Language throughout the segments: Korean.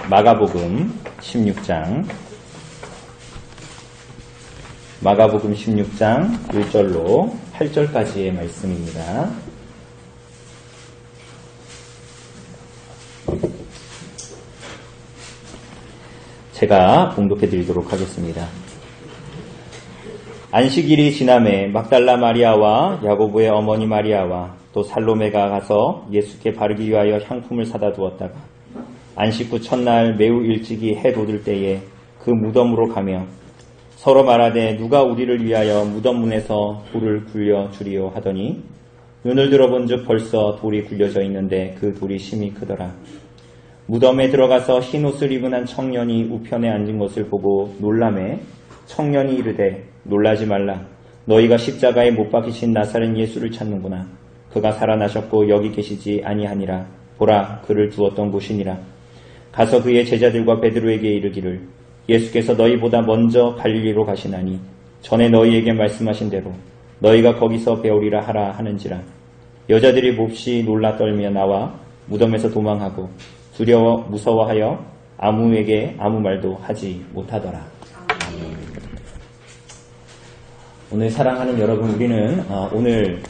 마가복음 16장 마가복음 16장 1절로 8절까지의 말씀입니다. 제가 봉독해 드리도록 하겠습니다. 안식일이 지남에 막달라 마리아와 야고보의 어머니 마리아와 또 살로메가 가서 예수께 바르기 위하여 향품을 사다 두었다가 안식 후 첫날 매우 일찍이 해 돋을 때에 그 무덤으로 가며 서로 말하되 누가 우리를 위하여 무덤 문에서 돌을 굴려 주리요 하더니 눈을 들어본즉 벌써 돌이 굴려져 있는데 그 돌이 심히 크더라. 무덤에 들어가서 흰옷을 입은 한 청년이 우편에 앉은 것을 보고 놀라매 청년이 이르되 놀라지 말라. 너희가 십자가에 못 박히신 나사렛 예수를 찾는구나. 그가 살아나셨고 여기 계시지 아니하니라. 보라, 그를 두었던 곳이니라. 가서 그의 제자들과 베드로에게 이르기를 예수께서 너희보다 먼저 갈릴리로 가시나니 전에 너희에게 말씀하신 대로 너희가 거기서 배우리라 하라 하는지라. 여자들이 몹시 놀라 떨며 나와 무덤에서 도망하고 두려워 무서워하여 아무에게 아무 말도 하지 못하더라. 오늘 사랑하는 여러분, 우리는 오늘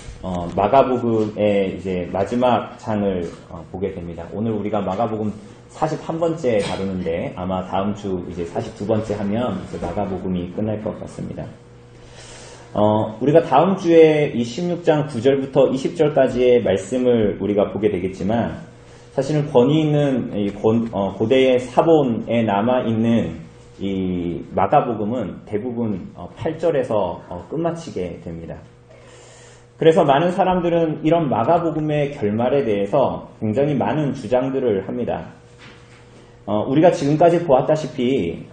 마가복음의 이제 마지막 장을 보게 됩니다. 오늘 우리가 마가복음 41번째 다루는데 아마 다음 주 이제 42번째 하면 이제 마가복음이 끝날 것 같습니다. 우리가 다음 주에 이 16장 9절부터 20절까지의 말씀을 우리가 보게 되겠지만 사실은 권위 있는 이 고대의 사본에 남아있는 이 마가복음은 대부분 8절에서 끝마치게 됩니다. 그래서 많은 사람들은 이런 마가복음의 결말에 대해서 굉장히 많은 주장들을 합니다. 우리가 지금까지 보았다시피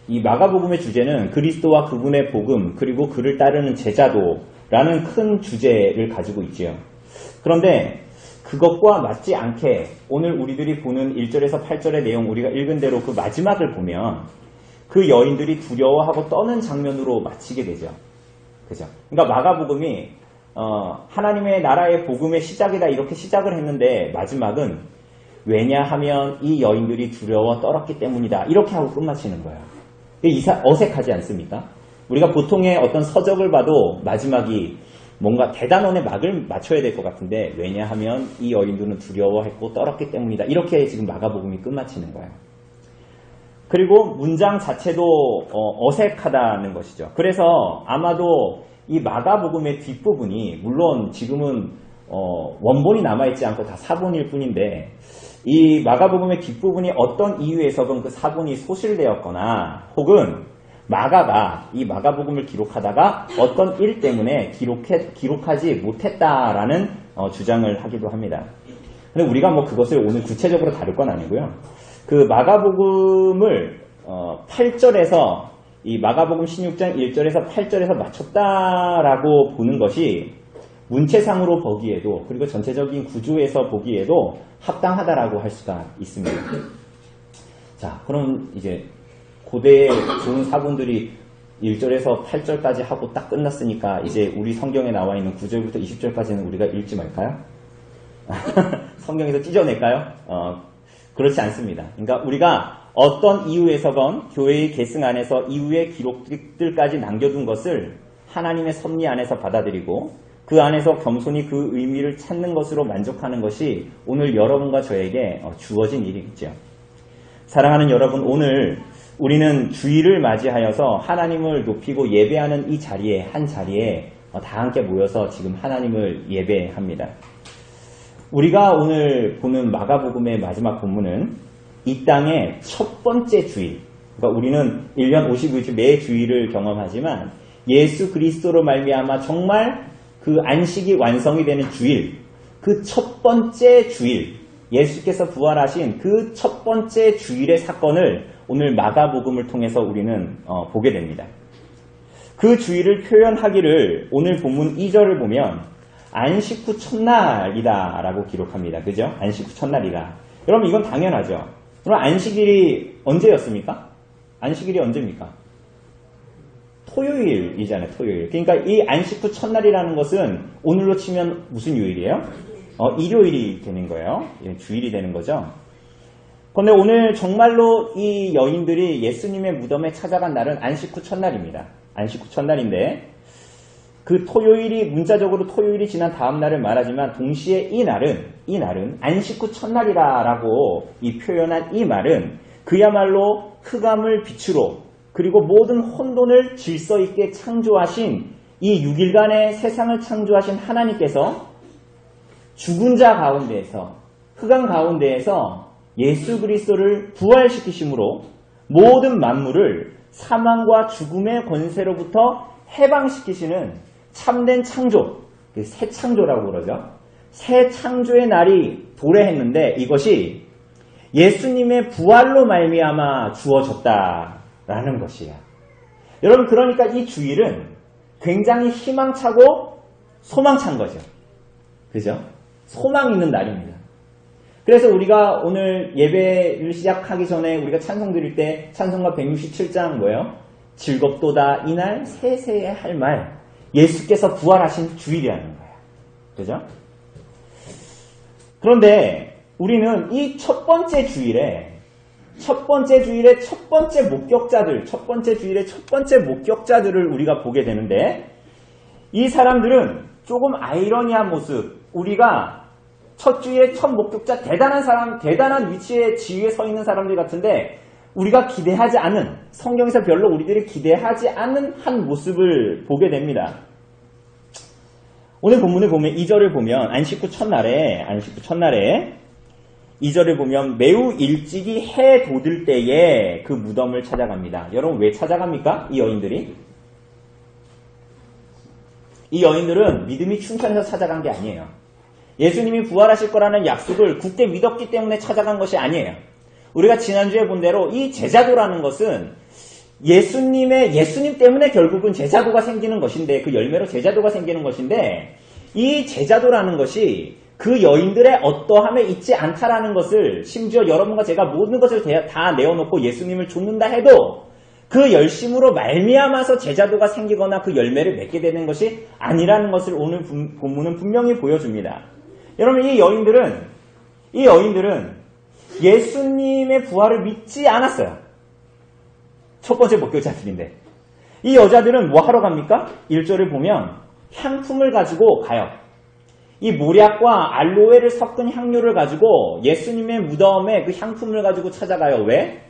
이 마가복음의 주제는 그리스도와 그분의 복음 그리고 그를 따르는 제자도라는 큰 주제를 가지고 있지요. 그런데 그것과 맞지 않게 오늘 우리들이 보는 1절에서 8절의 내용, 우리가 읽은 대로 그 마지막을 보면 그 여인들이 두려워하고 떠는 장면으로 마치게 되죠. 그죠? 그러니까 마가복음이 하나님의 나라의 복음의 시작이다 이렇게 시작을 했는데 마지막은 왜냐하면 이 여인들이 두려워 떨었기 때문이다 이렇게 하고 끝마치는 거예요. 어색하지 않습니까? 우리가 보통의 어떤 서적을 봐도 마지막이 뭔가 대단원의 막을 맞춰야 될 것 같은데 왜냐하면 이 여인들은 두려워했고 떨었기 때문이다 이렇게 지금 마가복음이 끝마치는 거예요. 그리고 문장 자체도 어색하다는 것이죠. 그래서 아마도 이 마가복음의 뒷부분이 물론 지금은 원본이 남아있지 않고 다 사본일 뿐인데 이 마가복음의 뒷부분이 어떤 이유에서든 그 사본이 소실되었거나 혹은 마가가 이 마가복음을 기록하다가 어떤 일 때문에 기록하지 못했다라는 주장을 하기도 합니다. 근데 우리가 뭐 그것을 오늘 구체적으로 다룰 건 아니고요. 그 마가복음을 8절에서 이 마가복음 16장 1절에서 8절에서 맞췄다라고 보는 것이 문체상으로 보기에도 그리고 전체적인 구조에서 보기에도 합당하다라고 할 수가 있습니다. 자, 그럼 이제 고대의 좋은 사본들이 1절에서 8절까지 하고 딱 끝났으니까 이제 우리 성경에 나와 있는 9절부터 20절까지는 우리가 읽지 말까요? 성경에서 찢어낼까요? 그렇지 않습니다. 그러니까 우리가 어떤 이유에서건 교회의 계승 안에서 이후의 기록들까지 남겨둔 것을 하나님의 섭리 안에서 받아들이고 그 안에서 겸손히 그 의미를 찾는 것으로 만족하는 것이 오늘 여러분과 저에게 주어진 일이겠죠. 사랑하는 여러분, 오늘 우리는 주일을 맞이하여서 하나님을 높이고 예배하는 이 자리에 한 자리에 다 함께 모여서 지금 하나님을 예배합니다. 우리가 오늘 보는 마가복음의 마지막 본문은 이 땅의 첫 번째 주일, 그러니까 우리는 1년 52주 매 주일을 경험하지만 예수 그리스도로 말미암아 정말 그 안식이 완성이 되는 주일, 그 첫 번째 주일, 예수께서 부활하신 그 첫 번째 주일의 사건을 오늘 마가복음을 통해서 우리는 보게 됩니다. 그 주일을 표현하기를 오늘 본문 2절을 보면 안식 후 첫날이다 라고 기록합니다. 그죠? 안식 후 첫날이다. 여러분 이건 당연하죠. 그럼 안식일이 언제였습니까? 안식일이 언제입니까? 토요일이잖아요. 토요일. 그러니까 이 안식 후 첫날이라는 것은 오늘로 치면 무슨 요일이에요? 일요일이 되는 거예요. 주일이 되는 거죠. 그런데 오늘 정말로 이 여인들이 예수님의 무덤에 찾아간 날은 안식 후 첫날입니다. 안식 후 첫날인데 그 토요일이 문자적으로 토요일이 지난 다음 날을 말하지만 동시에 이 날은 안식 후 첫날이라고 이 표현한 이 말은 그야말로 흑암을 빛으로 그리고 모든 혼돈을 질서 있게 창조하신 이 6일간의 세상을 창조하신 하나님께서 죽은 자 가운데에서 흑암 가운데에서 예수 그리스도를 부활시키심으로 모든 만물을 사망과 죽음의 권세로부터 해방시키시는 참된 창조, 새 창조라고 그러죠. 새 창조의 날이 도래했는데 이것이 예수님의 부활로 말미암아 주어졌다라는 것이에요. 여러분 그러니까 이 주일은 굉장히 희망차고 소망찬 거죠. 그죠? 소망 있는 날입니다. 그래서 우리가 오늘 예배를 시작하기 전에 우리가 찬송 드릴 때 찬송가 167장 뭐예요? 즐겁도다 이날 세세에 할 말 예수께서 부활하신 주일이라는 거예요. 그죠? 그런데 우리는 이 첫 번째 주일의 첫 번째 목격자들을 우리가 보게 되는데 이 사람들은 조금 아이러니한 모습, 우리가 첫 주일의 첫 목격자 대단한 위치에 지위에 서 있는 사람들 같은데 우리가 기대하지 않은, 성경에서 별로 우리들이 기대하지 않은 한 모습을 보게 됩니다. 오늘 본문을 보면 2절을 보면 안식 후 첫날에 2절을 보면 매우 일찍이 해 돋을 때에 그 무덤을 찾아갑니다. 여러분 왜 찾아갑니까? 이 여인들은 믿음이 충천해서 찾아간 게 아니에요. 예수님이 부활하실 거라는 약속을 굳게 믿었기 때문에 찾아간 것이 아니에요. 우리가 지난주에 본 대로 이 제자도라는 것은 예수님 때문에 결국은 제자도가 생기는 것인데, 그 열매로 제자도가 생기는 것인데, 이 제자도라는 것이 그 여인들의 어떠함에 있지 않다라는 것을, 심지어 여러분과 제가 모든 것을 다 내어놓고 예수님을 좇는다 해도 그 열심으로 말미암아서 제자도가 생기거나 그 열매를 맺게 되는 것이 아니라는 것을 오늘 본문은 분명히 보여줍니다. 여러분 이 여인들은 예수님의 부활을 믿지 않았어요. 첫 번째 목격자들인데 이 여자들은 뭐 하러 갑니까? 1절을 보면 향품을 가지고 가요. 이 모략과 알로에를 섞은 향료를 가지고 예수님의 무덤에 그 향품을 가지고 찾아가요. 왜?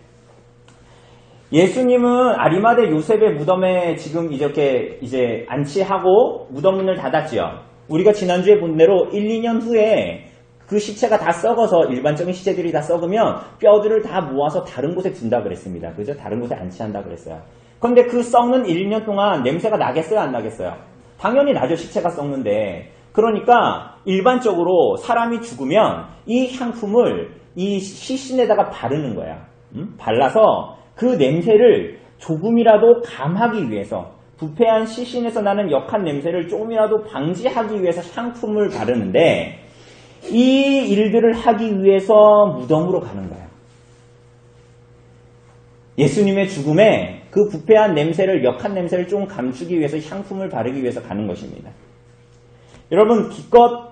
예수님은 아리마대 요셉의 무덤에 지금 이렇게 이제 안치하고 무덤 문을 닫았지요. 우리가 지난주에 본 대로 1, 2년 후에 그 시체가 다 썩어서, 일반적인 시체들이 다 썩으면 뼈들을 다 모아서 다른 곳에 둔다 그랬습니다. 그죠? 다른 곳에 안치한다 그랬어요. 그런데 그 썩는 1, 2년 동안 냄새가 나겠어요? 안 나겠어요? 당연히 나죠. 시체가 썩는데. 그러니까 일반적으로 사람이 죽으면 이 향품을 이 시신에다가 바르는 거야. 발라서 그 냄새를 조금이라도 감하기 위해서, 부패한 시신에서 나는 역한 냄새를 조금이라도 방지하기 위해서 향품을 바르는데, 이 일들을 하기 위해서 무덤으로 가는 거예요. 예수님의 죽음에 그 부패한 냄새를, 역한 냄새를 좀 감추기 위해서 향품을 바르기 위해서 가는 것입니다. 여러분, 기껏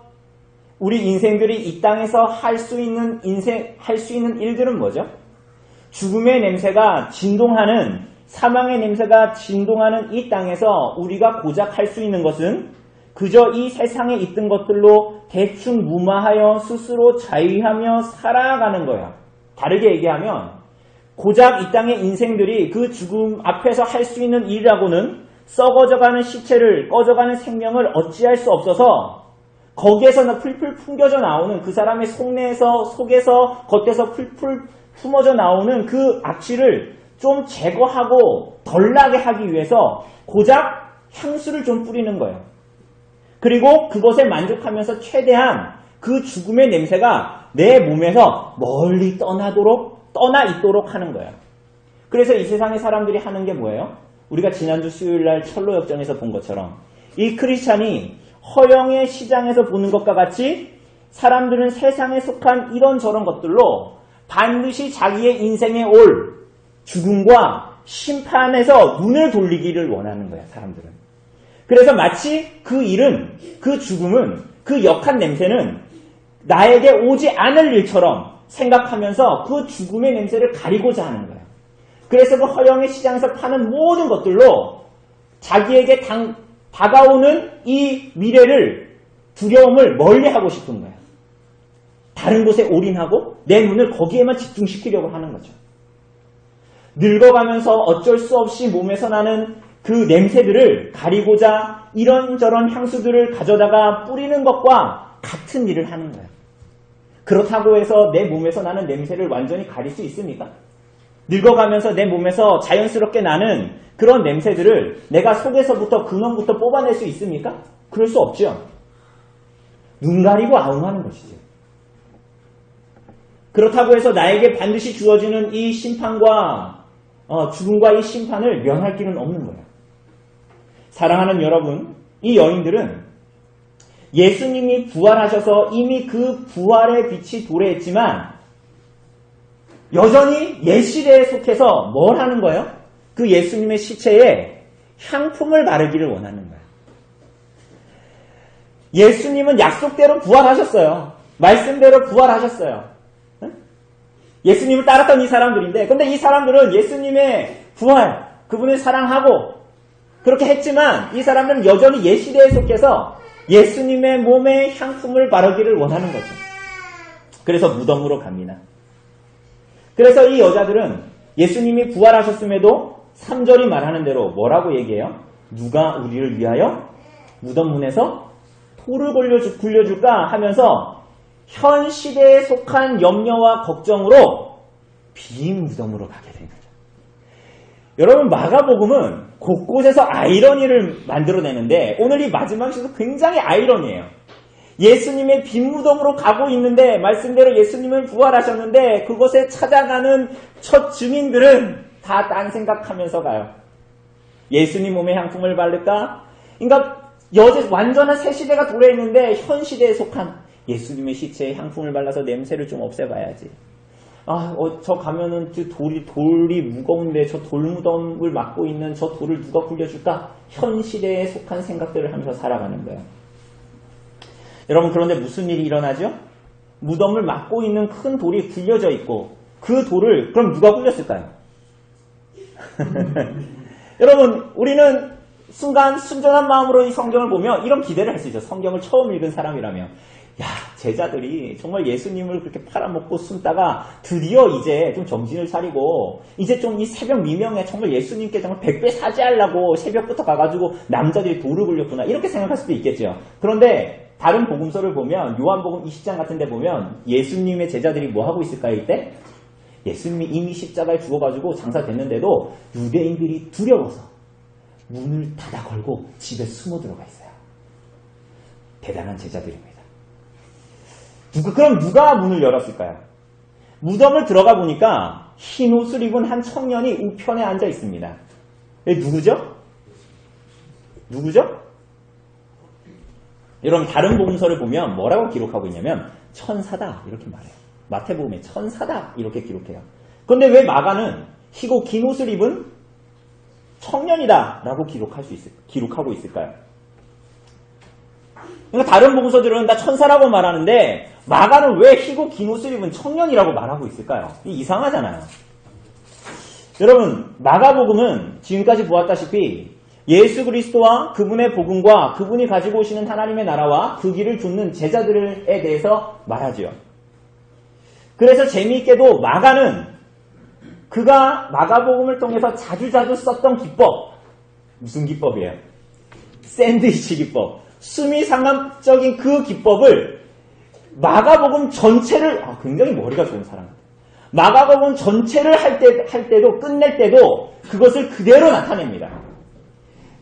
우리 인생들이 이 땅에서 할 수 있는 일들은 뭐죠? 죽음의 냄새가 진동하는, 사망의 냄새가 진동하는 이 땅에서 우리가 고작 할 수 있는 것은 그저 이 세상에 있던 것들로 대충 무마하여 스스로 자유하며 살아가는 거야. 다르게 얘기하면 고작 이 땅의 인생들이 그 죽음 앞에서 할 수 있는 일이라고는 썩어져가는 시체를, 꺼져가는 생명을 어찌할 수 없어서 거기에서 풀풀 풍겨져 나오는 그 사람의 속에서 겉에서 풀풀 품어져 나오는 그 악취를 좀 제거하고 덜 나게 하기 위해서 고작 향수를 좀 뿌리는 거예요. 그리고 그것에 만족하면서 최대한 그 죽음의 냄새가 내 몸에서 멀리 떠나 있도록 하는 거예요. 그래서 이 세상의 사람들이 하는 게 뭐예요? 우리가 지난주 수요일날 철로 역정에서 본 것처럼 이 크리스찬이 허영의 시장에서 보는 것과 같이 사람들은 세상에 속한 이런저런 것들로 반드시 자기의 인생에 올 죽음과 심판에서 눈을 돌리기를 원하는 거야, 사람들은. 그래서 마치 그 죽음은, 그 역한 냄새는 나에게 오지 않을 일처럼 생각하면서 그 죽음의 냄새를 가리고자 하는 거예요. 그래서 그 허영의 시장에서 파는 모든 것들로 자기에게 다가오는 이 미래를, 두려움을 멀리하고 싶은 거예요. 다른 곳에 올인하고 내 눈을 거기에만 집중시키려고 하는 거죠. 늙어가면서 어쩔 수 없이 몸에서 나는 그 냄새들을 가리고자 이런저런 향수들을 가져다가 뿌리는 것과 같은 일을 하는 거예요. 그렇다고 해서 내 몸에서 나는 냄새를 완전히 가릴 수 있습니까? 늙어가면서 내 몸에서 자연스럽게 나는 그런 냄새들을 내가 속에서부터 근원부터 뽑아낼 수 있습니까? 그럴 수 없죠. 눈 가리고 아웅하는 것이죠. 그렇다고 해서 나에게 반드시 주어지는 이 심판과 죽음과 이 심판을 면할 길은 없는 거예요. 사랑하는 여러분, 이 여인들은 예수님이 부활하셔서 이미 그 부활의 빛이 도래했지만 여전히 옛 시대에 속해서 뭘 하는 거예요? 그 예수님의 시체에 향품을 바르기를 원하는 거예요. 예수님은 약속대로 부활하셨어요. 말씀대로 부활하셨어요. 예수님을 따랐던 이 사람들인데, 근데 이 사람들은 예수님의 부활, 그분을 사랑하고 그렇게 했지만 이 사람들은 여전히 옛 시대에 속해서 예수님의 몸에 향품을 바르기를 원하는 거죠. 그래서 무덤으로 갑니다. 그래서 이 여자들은 예수님이 부활하셨음에도 3절이 말하는 대로 뭐라고 얘기해요? 누가 우리를 위하여 무덤 문에서 돌을 굴려줄까 하면서 현 시대에 속한 염려와 걱정으로 빈 무덤으로 가게 된 거죠. 여러분, 마가복음은 곳곳에서 아이러니를 만들어내는데 오늘 이 마지막 시도 굉장히 아이러니해요. 예수님의 빈 무덤으로 가고 있는데 말씀대로 예수님은 부활하셨는데 그곳에 찾아가는 첫 증인들은 다 딴 생각하면서 가요. 예수님 몸에 향품을 바를까? 그러니까 완전한 새 시대가 도래했는데 현 시대에 속한 예수님의 시체에 향품을 발라서 냄새를 좀 없애봐야지. 저 가면은 돌이 무거운데 저 돌무덤을 맡고 있는 저 돌을 누가 굴려줄까? 현 시대에 속한 생각들을 하면서 살아가는 거예요. 여러분, 그런데 무슨 일이 일어나죠? 무덤을 맡고 있는 큰 돌이 굴려져 있고 그 돌을 그럼 누가 굴렸을까요? 여러분, 우리는 순간 순전한 마음으로 이 성경을 보면 이런 기대를 할 수 있죠. 성경을 처음 읽은 사람이라면 제자들이 정말 예수님을 그렇게 팔아먹고 숨다가 드디어 이제 좀 정신을 차리고 이제 좀 이 새벽 미명에 정말 예수님께 정말 100배 사죄하려고 새벽부터 가가지고 남자들이 돌을 굴렸구나 이렇게 생각할 수도 있겠죠. 그런데 다른 복음서를 보면 요한복음 20장 같은 데 보면 예수님의 제자들이 뭐 하고 있을까요? 이때? 예수님이 이미 십자가에 죽어가지고 장사됐는데도 유대인들이 두려워서 문을 닫아 걸고 집에 숨어 들어가 있어요. 대단한 제자들입니다. 그럼 누가 문을 열었을까요? 무덤을 들어가 보니까 흰 옷을 입은 한 청년이 우편에 앉아 있습니다. 누구죠? 여러분, 다른 복음서를 보면 뭐라고 기록하고 있냐면 천사다 이렇게 말해요. 마태복음에 천사다 이렇게 기록해요. 그런데 왜 마가는 희고 긴 옷을 입은 청년이다 라고 기록하고 있을까요? 그러니까 다른 복음서들은 다 천사라고 말하는데 마가는 왜 희고 긴 옷을 입은 청년이라고 말하고 있을까요? 이상하잖아요. 여러분, 마가복음은 지금까지 보았다시피 예수 그리스도와 그분의 복음과 그분이 가지고 오시는 하나님의 나라와 그 길을 쫓는 제자들에 대해서 말하죠. 그래서 재미있게도 마가는 그가 마가복음을 통해서 자주자주 썼던 기법, 무슨 기법이에요? 샌드위치 기법. 수미상감적인 그 기법을 마가복음 전체를, 굉장히 머리가 좋은 사람입니다. 마가복음 전체를 할 때도, 끝낼 때도 그것을 그대로 나타냅니다.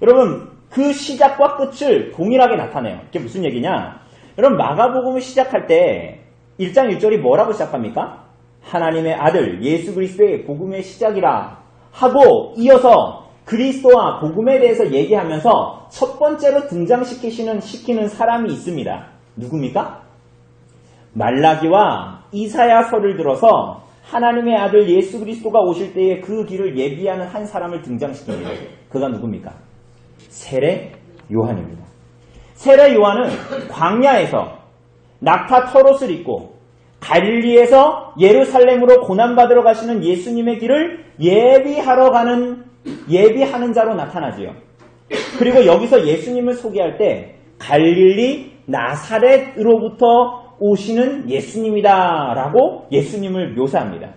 여러분, 그 시작과 끝을 동일하게 나타내요. 이게 무슨 얘기냐? 여러분, 마가복음을 시작할 때 1장 1절이 뭐라고 시작합니까? 하나님의 아들 예수 그리스도의 복음의 시작이라 하고 이어서 그리스도와 복음에 대해서 얘기하면서 첫 번째로 등장시키는 사람이 있습니다. 누굽니까? 말라기와 이사야서를 들어서 하나님의 아들 예수 그리스도가 오실 때에 그 길을 예비하는 한 사람을 등장시킵니다. 그가 누굽니까? 세례 요한입니다. 세례 요한은 광야에서 낙타 털옷을 입고 갈릴리에서 예루살렘으로 고난받으러 가시는 예수님의 길을 예비하는 자로 나타나지요. 그리고 여기서 예수님을 소개할 때 갈릴리 나사렛으로부터 오시는 예수님이다 라고 예수님을 묘사합니다.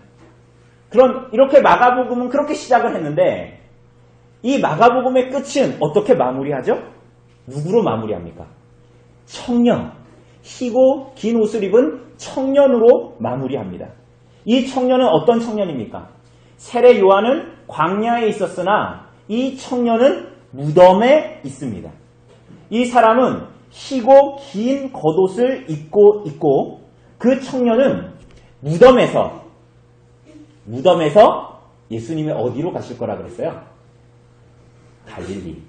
그럼 이렇게 마가복음은 그렇게 시작을 했는데 이 마가복음의 끝은 어떻게 마무리하죠? 누구로 마무리합니까? 청년, 희고 긴 옷을 입은 청년으로 마무리합니다. 이 청년은 어떤 청년입니까? 세례 요한은 광야에 있었으나 이 청년은 무덤에 있습니다. 이 사람은 희고 긴 겉옷을 입고 있고 그 청년은 무덤에서 예수님이 어디로 가실 거라 그랬어요? 갈릴리.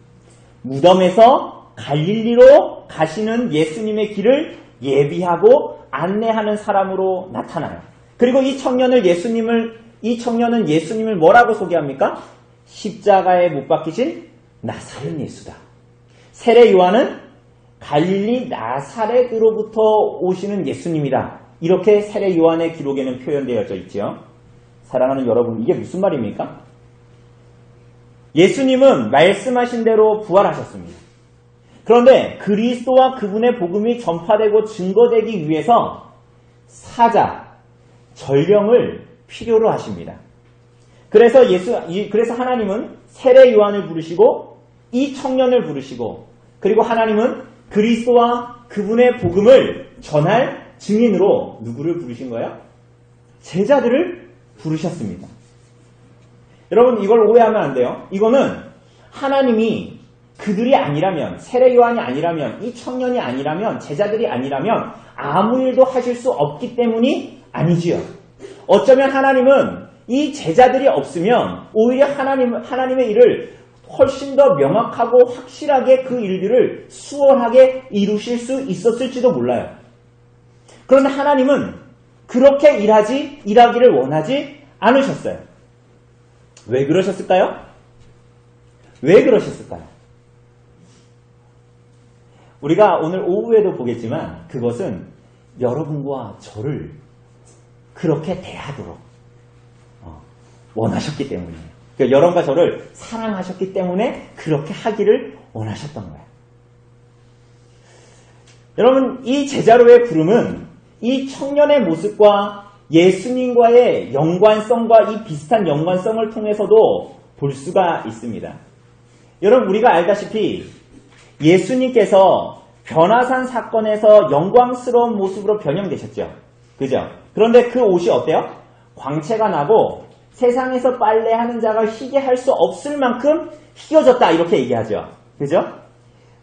무덤에서 갈릴리로 가시는 예수님의 길을 예비하고 안내하는 사람으로 나타나요. 그리고 이 청년은 예수님을 뭐라고 소개합니까? 십자가에 못 박히신 나사렛 예수다. 세례 요한은 갈릴리 나사렛으로부터 오시는 예수님이다. 이렇게 세례 요한의 기록에는 표현되어져 있죠. 사랑하는 여러분, 이게 무슨 말입니까? 예수님은 말씀하신 대로 부활하셨습니다. 그런데 그리스도와 그분의 복음이 전파되고 증거되기 위해서 사자, 전령을 필요로 하십니다. 그래서 하나님은 세례 요한을 부르시고 이 청년을 부르시고 그리고 하나님은 그리스도와 그분의 복음을 전할 증인으로 누구를 부르신 거예요? 제자들을 부르셨습니다. 여러분 이걸 오해하면 안 돼요. 이거는 하나님이 그들이 아니라면, 세례 요한이 아니라면, 이 청년이 아니라면, 제자들이 아니라면 아무 일도 하실 수 없기 때문이 아니지요. 어쩌면 하나님은 이 제자들이 없으면 오히려 하나님의 일을 훨씬 더 명확하고 확실하게 그 일들을 수월하게 이루실 수 있었을지도 몰라요. 그런데 하나님은 그렇게 일하기를 원하지 않으셨어요. 왜 그러셨을까요? 우리가 오늘 오후에도 보겠지만 그것은 여러분과 저를 그렇게 대하도록 원하셨기 때문이에요. 그러니까 여러분과 저를 사랑하셨기 때문에 그렇게 하기를 원하셨던 거예요. 여러분 이 제자로의 부름은 이 청년의 모습과 예수님과의 연관성과 이 비슷한 연관성을 통해서도 볼 수가 있습니다. 여러분 우리가 알다시피 예수님께서 변화산 사건에서 영광스러운 모습으로 변형되셨죠. 그죠? 그런데 그 옷이 어때요? 광채가 나고 세상에서 빨래하는 자가 희게 할 수 없을 만큼 희어졌다 이렇게 얘기하죠. 그죠?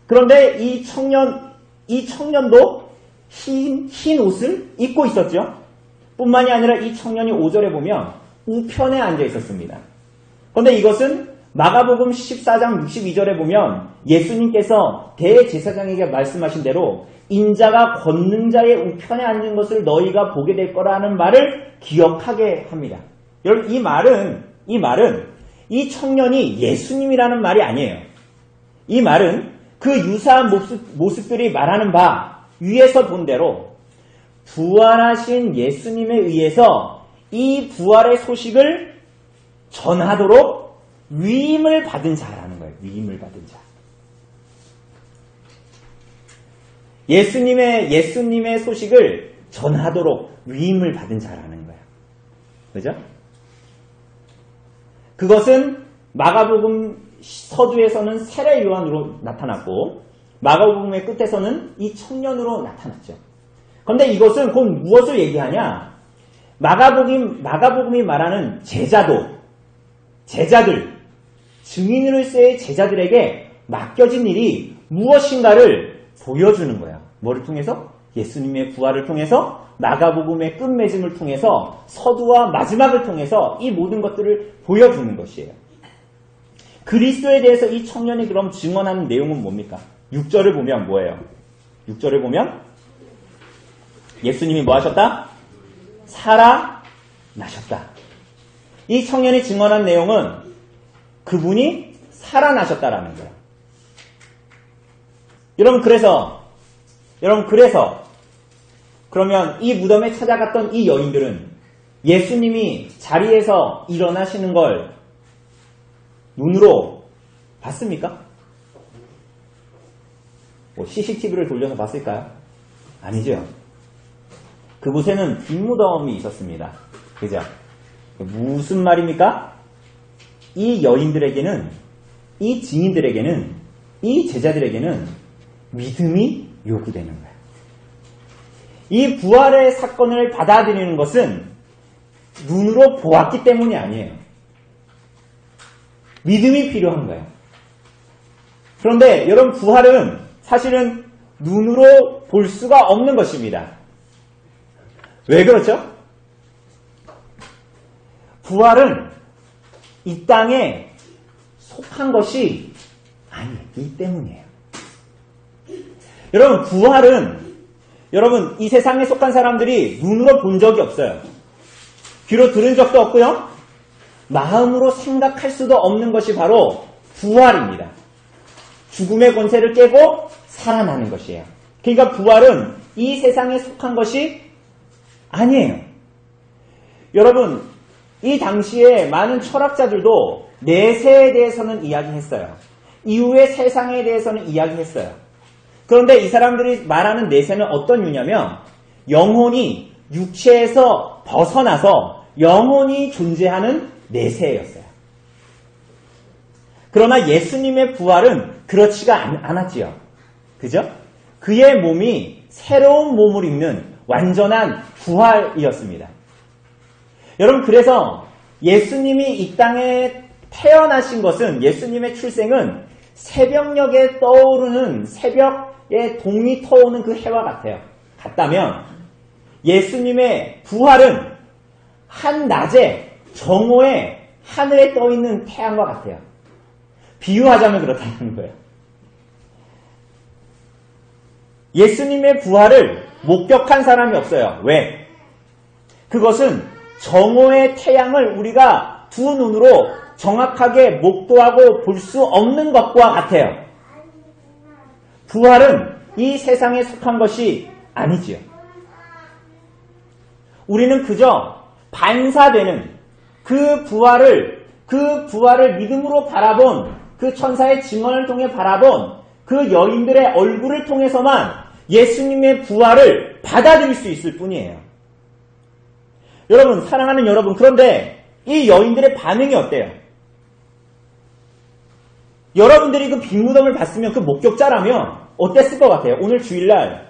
그런데 이 청년도 흰 옷을 입고 있었죠. 뿐만이 아니라 이 청년이 5절에 보면 우편에 앉아 있었습니다. 그런데 이것은 마가복음 14장 62절에 보면 예수님께서 대제사장에게 말씀하신 대로 인자가 걷는 자의 우편에 앉은 것을 너희가 보게 될 거라는 말을 기억하게 합니다. 여러분 이 말은 이 청년이 예수님이라는 말이 아니에요. 이 말은 그 유사한 모습들이 말하는 바 위에서 본 대로 부활하신 예수님에 의해서 이 부활의 소식을 전하도록 위임을 받은 자라는 거예요. 위임을 받은 자. 예수님의 소식을 전하도록 위임을 받은 자라는 거예요. 그죠? 그것은 마가복음 서두에서는 세례 요한으로 나타났고 마가복음의 끝에서는 이 청년으로 나타났죠. 그런데 이것은 곧 무엇을 얘기하냐? 마가복음이 말하는 제자들, 증인으로서의 제자들에게 맡겨진 일이 무엇인가를 보여주는 거야. 뭐를 통해서? 예수님의 부활을 통해서, 마가복음의 끝맺음을 통해서, 서두와 마지막을 통해서 이 모든 것들을 보여주는 것이에요. 그리스도에 대해서 이 청년이 그럼 증언하는 내용은 뭡니까? 6절을 보면 뭐예요? 6절을 보면 예수님이 뭐 하셨다? 살아나셨다. 이 청년이 증언한 내용은 그분이 살아나셨다라는 거예요. 여러분 그래서 그러면 이 무덤에 찾아갔던 이 여인들은 예수님이 자리에서 일어나시는 걸 눈으로 봤습니까? 뭐 CCTV를 돌려서 봤을까요? 아니죠. 그곳에는 빈무덤이 있었습니다. 그죠? 무슨 말입니까? 이 여인들에게는, 이 증인들에게는, 이 제자들에게는 믿음이 요구되는 거예요. 이 부활의 사건을 받아들이는 것은 눈으로 보았기 때문이 아니에요. 믿음이 필요한 거예요. 그런데 여러분, 부활은 사실은 눈으로 볼 수가 없는 것입니다. 왜 그렇죠? 부활은 이 땅에 속한 것이 아니기 때문이에요. 여러분, 부활은 여러분, 이 세상에 속한 사람들이 눈으로 본 적이 없어요. 귀로 들은 적도 없고요. 마음으로 생각할 수도 없는 것이 바로 부활입니다. 죽음의 권세를 깨고 살아나는 것이에요. 그러니까 부활은 이 세상에 속한 것이 아니에요. 여러분, 이 당시에 많은 철학자들도 내세에 대해서는 이야기했어요. 이후의 세상에 대해서는 이야기했어요. 그런데 이 사람들이 말하는 내세는 어떤 유냐면 영혼이 육체에서 벗어나서 영혼이 존재하는 내세였어요. 그러나 예수님의 부활은 그렇지가 않았지요. 그죠? 그의 몸이 새로운 몸을 입는 완전한 부활이었습니다. 여러분, 그래서 예수님이 이 땅에 태어나신 것은, 예수님의 출생은 새벽녘에 떠오르는, 새벽에 동이 터오는 그 해와 같아요. 같다면 예수님의 부활은 한낮에 정오에 하늘에 떠있는 태양과 같아요. 비유하자면 그렇다는 거예요. 예수님의 부활을 목격한 사람이 없어요. 왜? 그것은 정오의 태양을 우리가 두 눈으로 정확하게 목도하고 볼 수 없는 것과 같아요. 부활은 이 세상에 속한 것이 아니지요. 우리는 그저 반사되는 그 부활을 믿음으로 바라본, 그 천사의 증언을 통해 바라본 그 여인들의 얼굴을 통해서만 예수님의 부활을 받아들일 수 있을 뿐이에요. 여러분, 사랑하는 여러분, 그런데 이 여인들의 반응이 어때요? 여러분들이 그 빈무덤을 봤으면, 그 목격자라면 어땠을 것 같아요? 오늘 주일날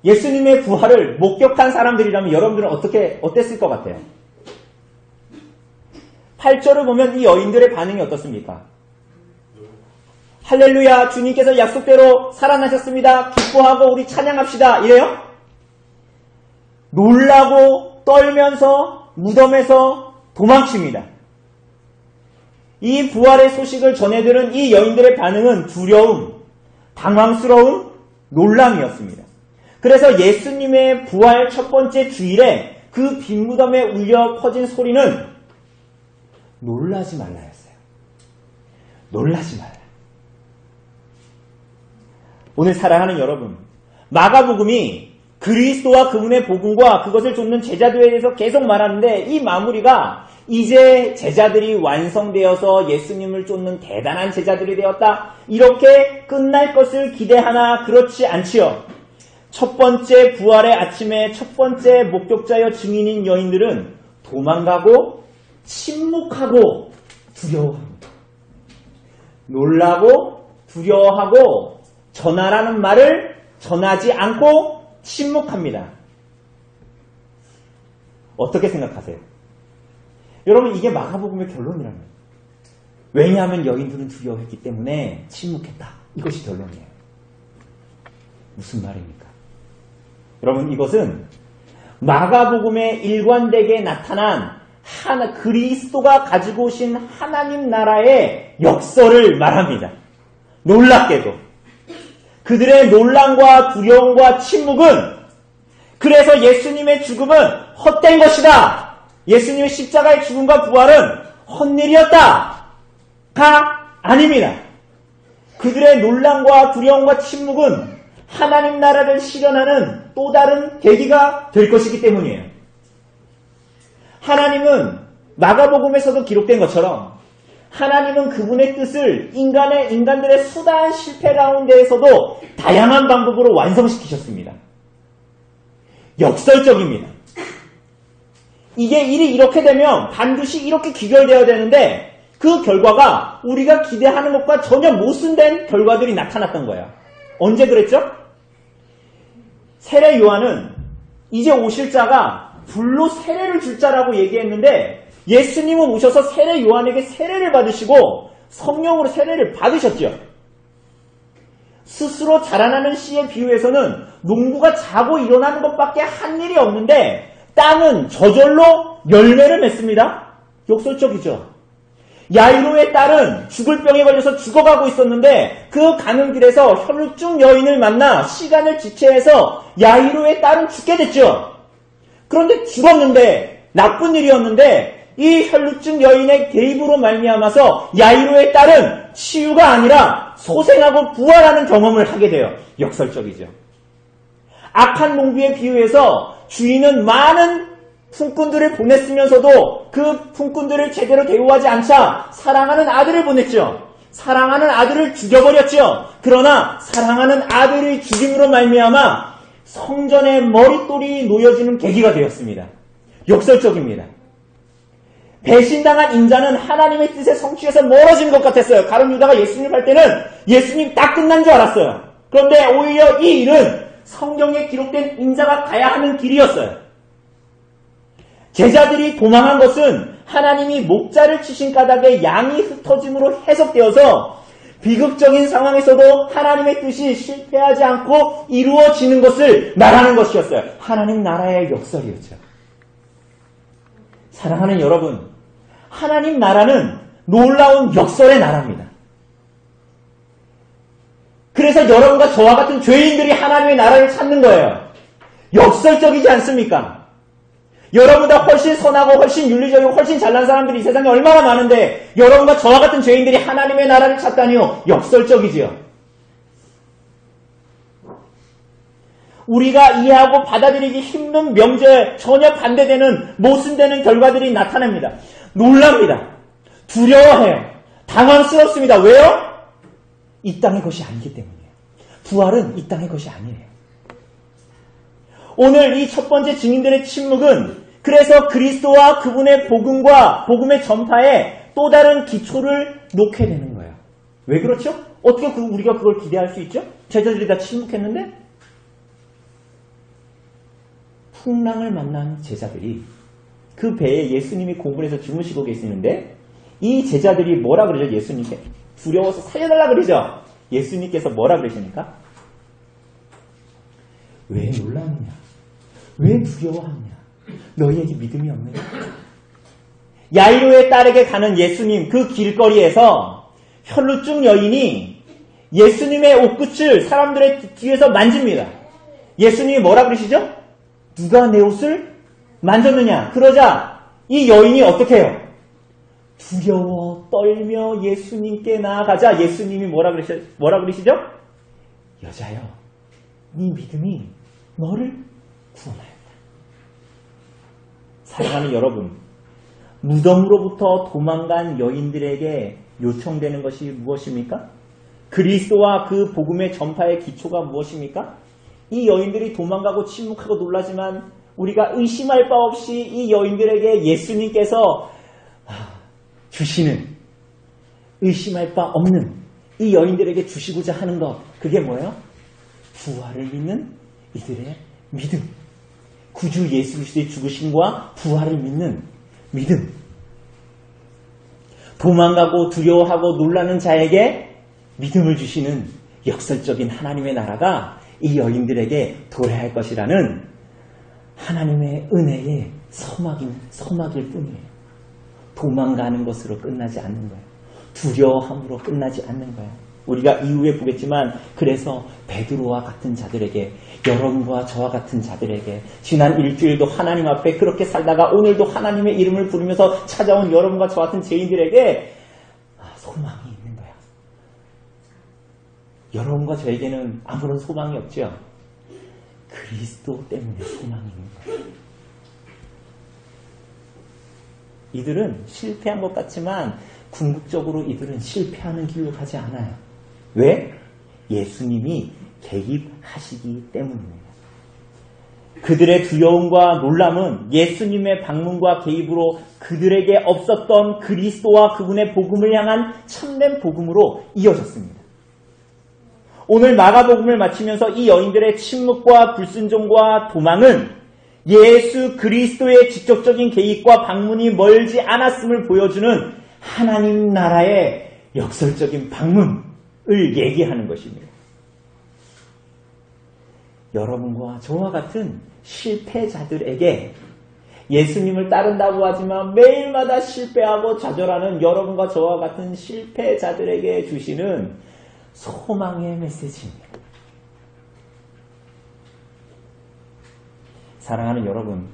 예수님의 부활을 목격한 사람들이라면 여러분들은 어땠을 것 같아요? 8절을 보면 이 여인들의 반응이 어떻습니까? 할렐루야, 주님께서 약속대로 살아나셨습니다. 기뻐하고 우리 찬양합시다. 이래요? 놀라고 떨면서 무덤에서 도망칩니다. 이 부활의 소식을 전해들은 이 여인들의 반응은 두려움, 당황스러움, 놀람이었습니다. 그래서 예수님의 부활 첫 번째 주일에 그 빈무덤에 울려 퍼진 소리는 놀라지 말라였어요. 놀라지 말라. 오늘 사랑하는 여러분, 마가복음이 그리스도와 그분의 복음과 그것을 쫓는 제자들에 대해서 계속 말하는데, 이 마무리가 이제 제자들이 완성되어서 예수님을 쫓는 대단한 제자들이 되었다, 이렇게 끝날 것을 기대하나 그렇지 않지요. 첫 번째 부활의 아침에 첫 번째 목격자여 증인인 여인들은 도망가고 침묵하고 두려워합니다. 놀라고 두려워하고 전하라는 말을 전하지 않고 침묵합니다. 어떻게 생각하세요? 여러분, 이게 마가복음의 결론이라는 거예요. 왜냐하면 여인들은 두려워했기 때문에 침묵했다. 이것이 결론이에요. 무슨 말입니까? 여러분, 이것은 마가복음에 일관되게 나타난 그리스도가 가지고 오신 하나님 나라의 역설을 말합니다. 놀랍게도 그들의 놀람과 두려움과 침묵은, 그래서 예수님의 죽음은 헛된 것이다, 예수님의 십자가의 죽음과 부활은 헛일이었다가 아닙니다. 그들의 놀람과 두려움과 침묵은 하나님 나라를 실현하는 또 다른 계기가 될 것이기 때문이에요. 하나님은 마가복음에서도 기록된 것처럼 하나님은 그분의 뜻을 인간들의 수다한 실패 가운데에서도 다양한 방법으로 완성시키셨습니다. 역설적입니다. 이게 일이 이렇게 되면 반드시 이렇게 귀결되어야 되는데 그 결과가 우리가 기대하는 것과 전혀 모순된 결과들이 나타났던 거예요. 언제 그랬죠? 세례 요한은 이제 오실 자가 불로 세례를 줄 자라고 얘기했는데 예수님은 오셔서 세례 요한에게 세례를 받으시고 성령으로 세례를 받으셨죠. 스스로 자라나는 씨의 비유에서는 농부가 자고 일어나는 것밖에 한 일이 없는데 땅은 저절로 열매를 맺습니다. 역설적이죠. 야이로의 딸은 죽을 병에 걸려서 죽어가고 있었는데 그 가는 길에서 혈루증 여인을 만나 시간을 지체해서 야이로의 딸은 죽게 됐죠. 그런데 죽었는데 나쁜 일이었는데 이 혈루증 여인의 개입으로 말미암아서 야이로의 딸은 치유가 아니라 소생하고 부활하는 경험을 하게 돼요. 역설적이죠. 악한 농부의 비유에서 주인은 많은 품꾼들을 보냈으면서도 그 품꾼들을 제대로 대우하지 않자 사랑하는 아들을 보냈죠. 사랑하는 아들을 죽여버렸죠. 그러나 사랑하는 아들의 죽임으로 말미암아 성전의 머릿돌이 놓여지는 계기가 되었습니다. 역설적입니다. 배신당한 인자는 하나님의 뜻에 성취해서 멀어진 것 같았어요. 가룟 유다가 예수님 할 때는 예수님 딱 끝난 줄 알았어요. 그런데 오히려 이 일은 성경에 기록된 인자가 가야 하는 길이었어요. 제자들이 도망한 것은 하나님이 목자를 치신 까닭에 양이 흩어짐으로 해석되어서 비극적인 상황에서도 하나님의 뜻이 실패하지 않고 이루어지는 것을 말하는 것이었어요. 하나님 나라의 역설이었죠. 사랑하는 여러분, 하나님 나라는 놀라운 역설의 나라입니다. 그래서 여러분과 저와 같은 죄인들이 하나님의 나라를 찾는 거예요. 역설적이지 않습니까? 여러분보다 훨씬 선하고 훨씬 윤리적이고 훨씬 잘난 사람들이 이 세상에 얼마나 많은데 여러분과 저와 같은 죄인들이 하나님의 나라를 찾다니요. 역설적이지요. 우리가 이해하고 받아들이기 힘든 명제에 전혀 반대되는 모순되는 결과들이 나타납니다. 놀랍니다. 두려워해요. 당황스럽습니다. 왜요? 이 땅의 것이 아니기 때문이에요. 부활은 이 땅의 것이 아니에요. 오늘 이 첫 번째 증인들의 침묵은 그래서 그리스도와 그분의 복음과 복음의 전파에 또 다른 기초를 놓게 되는 거예요. 왜 그렇죠? 어떻게 우리가 그걸 기대할 수 있죠? 제자들이 다 침묵했는데 풍랑을 만난 제자들이 그 배에 예수님이 고문해서 주무시고 계시는데 이 제자들이 뭐라 그러죠? 예수님께 두려워서 살려달라 그러죠? 예수님께서 뭐라 그러십니까? 왜 놀라느냐? 왜 두려워하느냐? 너희에게 믿음이 없느냐? 야이로의 딸에게 가는 예수님 그 길거리에서 혈루증 여인이 예수님의 옷끝을 사람들의 뒤에서 만집니다. 예수님이 뭐라 그러시죠? 누가 내 옷을 만졌느냐? 그러자 이 여인이 어떻게 해요? 두려워 떨며 예수님께 나아가자 예수님이 뭐라 그러시죠? 여자여, 네 믿음이 너를 구원하였다. 사랑하는 여러분, 무덤으로부터 도망간 여인들에게 요청되는 것이 무엇입니까? 그리스도와 그 복음의 전파의 기초가 무엇입니까? 이 여인들이 도망가고 침묵하고 놀라지만 우리가 의심할 바 없이 이 여인들에게 예수님께서 주시는, 의심할 바 없는 이 여인들에게 주시고자 하는 것, 그게 뭐예요? 부활을 믿는 이들의 믿음. 구주 예수 그리스도의 죽으심과 부활을 믿는 믿음. 도망가고 두려워하고 놀라는 자에게 믿음을 주시는 역설적인 하나님의 나라가 이 여인들에게 도래할 것이라는 하나님의 은혜의 서막일 뿐이에요. 도망가는 것으로 끝나지 않는 거예요. 두려워함으로 끝나지 않는 거예요. 우리가 이후에 보겠지만 그래서 베드로와 같은 자들에게, 여러분과 저와 같은 자들에게, 지난 일주일도 하나님 앞에 그렇게 살다가 오늘도 하나님의 이름을 부르면서 찾아온 여러분과 저 같은 죄인들에게 소망이 있는 거야. 여러분과 저에게는 아무런 소망이 없죠. 그리스도 때문에 소망이 있는 거예요. 이들은 실패한 것 같지만 궁극적으로 이들은 실패하는 길로 가지 않아요. 왜? 예수님이 개입하시기 때문입니다. 그들의 두려움과 놀람은 예수님의 방문과 개입으로 그들에게 없었던 그리스도와 그분의 복음을 향한 참된 복음으로 이어졌습니다. 오늘 마가복음을 마치면서 이 여인들의 침묵과 불순종과 도망은 예수 그리스도의 직접적인 개입과 방문이 멀지 않았음을 보여주는 하나님 나라의 역설적인 방문을 얘기하는 것입니다. 여러분과 저와 같은 실패자들에게 예수님을 따른다고 하지만 매일마다 실패하고 좌절하는 여러분과 저와 같은 실패자들에게 주시는 소망의 메시지입니다. 사랑하는 여러분,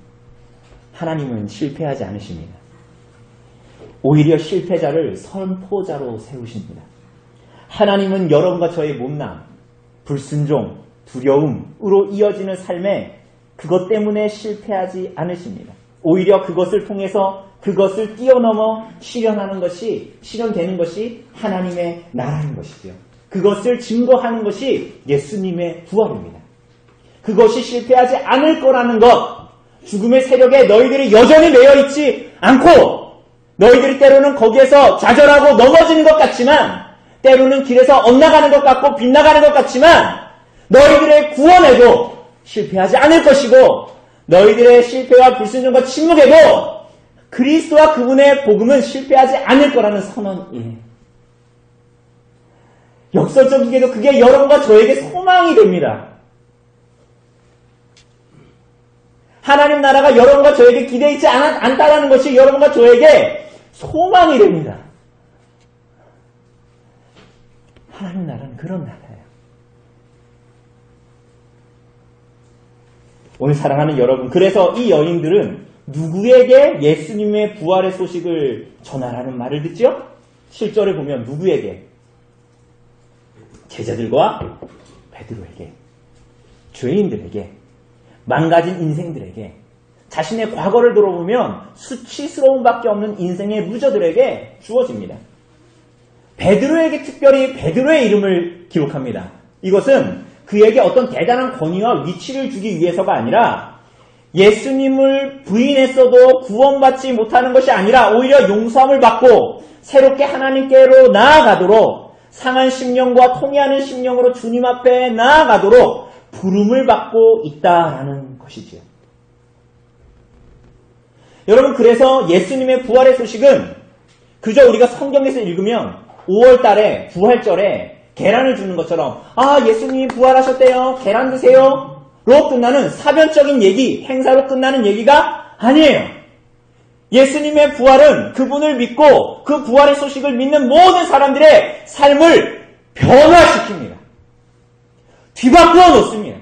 하나님은 실패하지 않으십니다. 오히려 실패자를 선포자로 세우십니다. 하나님은 여러분과 저의 못남, 불순종, 두려움으로 이어지는 삶에 그것 때문에 실패하지 않으십니다. 오히려 그것을 통해서 그것을 뛰어넘어 실현되는 것이 하나님의 나라인 것이죠. 그것을 증거하는 것이 예수님의 부활입니다. 그것이 실패하지 않을 거라는 것, 죽음의 세력에 너희들이 여전히 매여있지 않고 너희들이 때로는 거기에서 좌절하고 넘어지는 것 같지만 때로는 길에서 엇나가는 것 같고 빗나가는 것 같지만 너희들의 구원에도 실패하지 않을 것이고 너희들의 실패와 불순종과 침묵에도 그리스도와 그분의 복음은 실패하지 않을 거라는 선언이에요. 역설적이게도 그게 여러분과 저에게 소망이 됩니다. 하나님 나라가 여러분과 저에게 기대있지 않다라는 것이 여러분과 저에게 소망이 됩니다. 하나님 나라는 그런 나라예요. 오늘 사랑하는 여러분, 그래서 이 여인들은 누구에게 예수님의 부활의 소식을 전하라는 말을 듣죠? 7절에 보면 누구에게? 제자들과 베드로에게, 죄인들에게, 망가진 인생들에게, 자신의 과거를 돌아보면 수치스러움밖에 없는 인생의 루저들에게 주어집니다. 베드로에게 특별히 베드로의 이름을 기록합니다. 이것은 그에게 어떤 대단한 권위와 위치를 주기 위해서가 아니라 예수님을 부인했어도 구원받지 못하는 것이 아니라 오히려 용서함을 받고 새롭게 하나님께로 나아가도록 상한 심령과 통회하는 심령으로 주님 앞에 나아가도록 부름을 받고 있다라는 것이지요. 여러분, 그래서 예수님의 부활의 소식은 그저 우리가 성경에서 읽으면 5월 달에 부활절에 계란을 주는 것처럼 예수님이 부활하셨대요, 계란 드세요 로 끝나는 사변적인 얘기, 행사로 끝나는 얘기가 아니에요. 예수님의 부활은 그분을 믿고 그 부활의 소식을 믿는 모든 사람들의 삶을 변화시킵니다. 뒤바꾸어 놓습니다.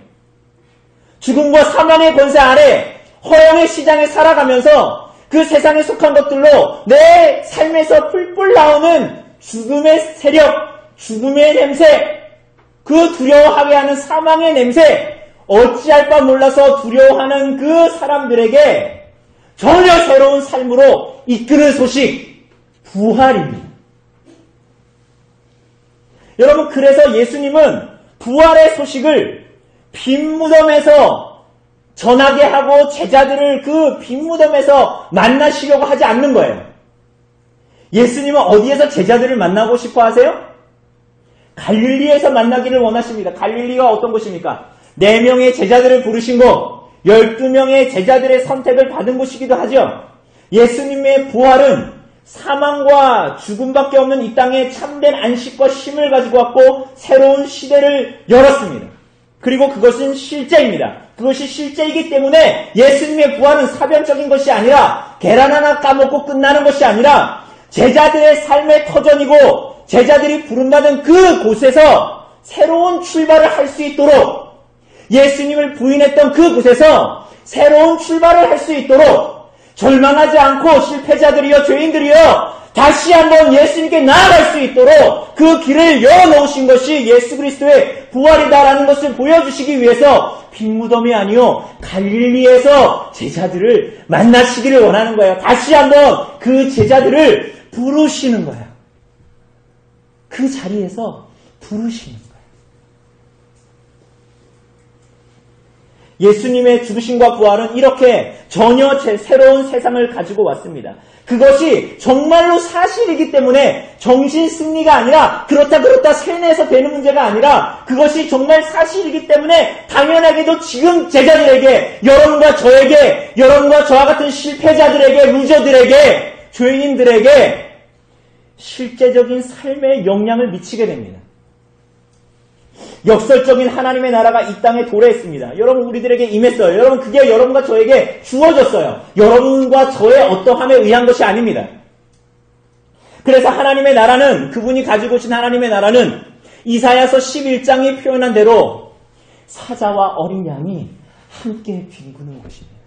죽음과 사망의 권세 아래 허영의 시장에 살아가면서 그 세상에 속한 것들로 내 삶에서 풀뿔 나오는 죽음의 세력, 죽음의 냄새, 그 두려워하게 하는 사망의 냄새, 어찌할 바 몰라서 두려워하는 그 사람들에게 전혀 새로운 삶으로 이끄는 소식, 부활입니다. 여러분, 그래서 예수님은 부활의 소식을 빈 무덤에서 전하게 하고 제자들을 그 빈 무덤에서 만나시려고 하지 않는 거예요. 예수님은 어디에서 제자들을 만나고 싶어 하세요? 갈릴리에서 만나기를 원하십니다. 갈릴리가 어떤 곳입니까? 4명의 제자들을 부르신 곳, 12명의 제자들의 선택을 받은 곳이기도 하죠. 예수님의 부활은 사망과 죽음밖에 없는 이 땅에 참된 안식과 쉼을 가지고 왔고 새로운 시대를 열었습니다. 그리고 그것은 실제입니다. 그것이 실제이기 때문에 예수님의 부활은 사변적인 것이 아니라 계란 하나 까먹고 끝나는 것이 아니라 제자들의 삶의 터전이고 제자들이 부름받은 그 곳에서 새로운 출발을 할 수 있도록, 예수님을 부인했던 그 곳에서 새로운 출발을 할 수 있도록 절망하지 않고 실패자들이여 죄인들이여 다시 한번 예수님께 나아갈 수 있도록 그 길을 열어놓으신 것이 예수 그리스도의 부활이다라는 것을 보여주시기 위해서 빈무덤이 아니요 갈릴리에서 제자들을 만나시기를 원하는 거예요. 다시 한번 그 제자들을 부르시는 거예요. 그 자리에서 부르시는 거예요. 예수님의 죽으심과 부활은 이렇게 전혀 새로운 세상을 가지고 왔습니다. 그것이 정말로 사실이기 때문에 정신승리가 아니라 그렇다 세뇌해서 되는 문제가 아니라 그것이 정말 사실이기 때문에 당연하게도 지금 제자들에게, 여러분과 저에게, 여러분과 저와 같은 실패자들에게, 루저들에게, 죄인들에게 실제적인 삶에 영향을 미치게 됩니다. 역설적인 하나님의 나라가 이 땅에 도래했습니다. 여러분, 우리들에게 임했어요. 여러분, 그게 여러분과 저에게 주어졌어요. 여러분과 저의 어떠함에 의한 것이 아닙니다. 그래서 하나님의 나라는, 그분이 가지고 오신 하나님의 나라는 이사야서 11장이 표현한 대로 사자와 어린 양이 함께 뒹구는 것입니다.